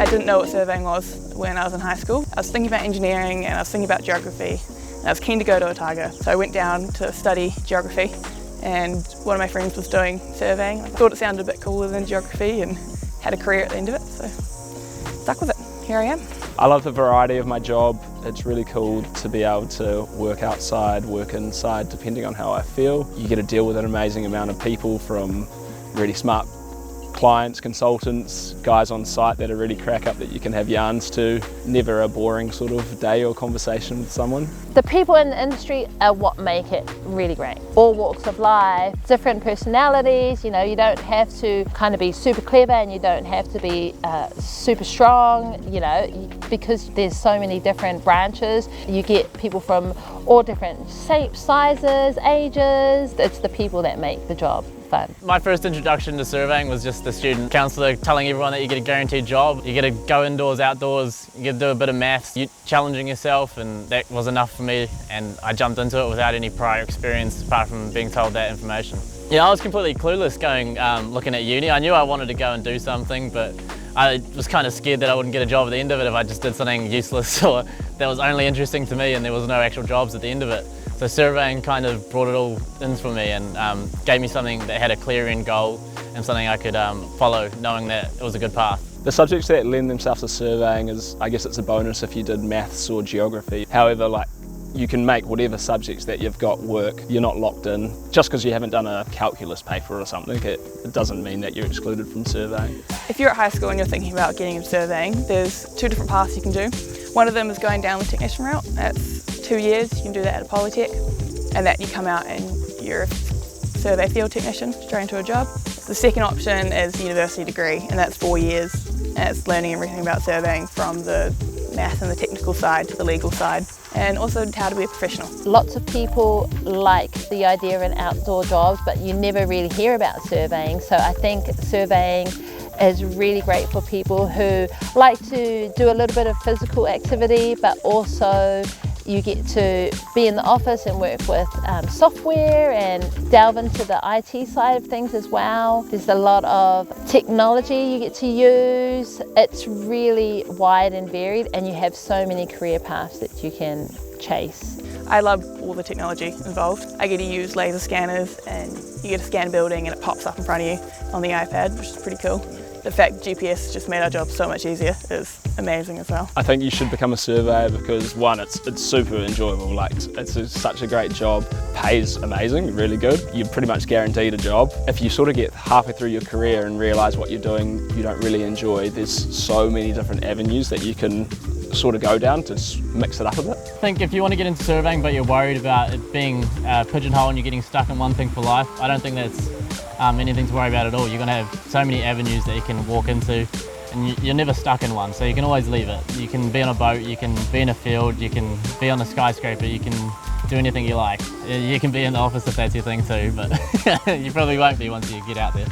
I didn't know what surveying was when I was in high school. I was thinking about engineering and I was thinking about geography. And I was keen to go to Otago, so I went down to study geography, and one of my friends was doing surveying. I thought it sounded a bit cooler than geography and had a career at the end of it, so stuck with it. Here I am. I love the variety of my job. It's really cool to be able to work outside, work inside, depending on how I feel. You get to deal with an amazing amount of people, from really smart clients, consultants, guys on site that are really crack up that you can have yarns to. Never a boring sort of day or conversation with someone. The people in the industry are what make it really great. All walks of life, different personalities, you know, you don't have to kind of be super clever and you don't have to be super strong, you know, because there's so many different branches. You get people from all different shapes, sizes, ages. It's the people that make the job fun. My first introduction to surveying was just the student counsellor telling everyone that you get a guaranteed job. You get to go indoors, outdoors, you get to do a bit of maths, you're challenging yourself, and that was enough for me, and I jumped into it without any prior experience apart from being told that information. Yeah, I was completely clueless going looking at uni. I knew I wanted to go and do something, but I was kind of scared that I wouldn't get a job at the end of it if I just did something useless or that was only interesting to me and there was no actual jobs at the end of it. So surveying kind of brought it all in for me and gave me something that had a clear end goal and something I could follow, knowing that it was a good path. The subjects that lend themselves to surveying is, I guess it's a bonus if you did maths or geography. However, you can make whatever subjects that you've got work. You're not locked in. Just because you haven't done a calculus paper or something, it doesn't mean that you're excluded from surveying. If you're at high school and you're thinking about getting into surveying, there's two different paths you can do. One of them is going down the technician route. That's 2 years, you can do that at a polytech, and that you come out and you're a survey field technician straight into a job. The second option is the university degree, and that's 4 years, and it's learning everything about surveying from the math and the technical side to the legal side, and also how to be a professional. Lots of people like the idea of an outdoor job, but you never really hear about surveying, so I think surveying is really great for people who like to do a little bit of physical activity, but also you get to be in the office and work with software and delve into the IT side of things as well. There's a lot of technology you get to use. It's really wide and varied, and you have so many career paths that you can chase. I love all the technology involved. I get to use laser scanners and you get to scan a building and it pops up in front of you on the iPad, which is pretty cool. The fact GPS just made our job so much easier is amazing as well. I think you should become a surveyor because, one, it's super enjoyable. It's such a great job, pays amazing, really good. You're pretty much guaranteed a job. If you sort of get halfway through your career and realise what you're doing you don't really enjoy, there's so many different avenues that you can sort of go down to mix it up a bit. I think if you want to get into surveying but you're worried about it being pigeonholed and you're getting stuck in one thing for life, I don't think that's anything to worry about at all. You're going to have so many avenues that you can walk into, and you're never stuck in one, so you can always leave it. You can be on a boat, you can be in a field, you can be on a skyscraper, you can do anything you like. You can be in the office if that's your thing too, but you probably won't be once you get out there.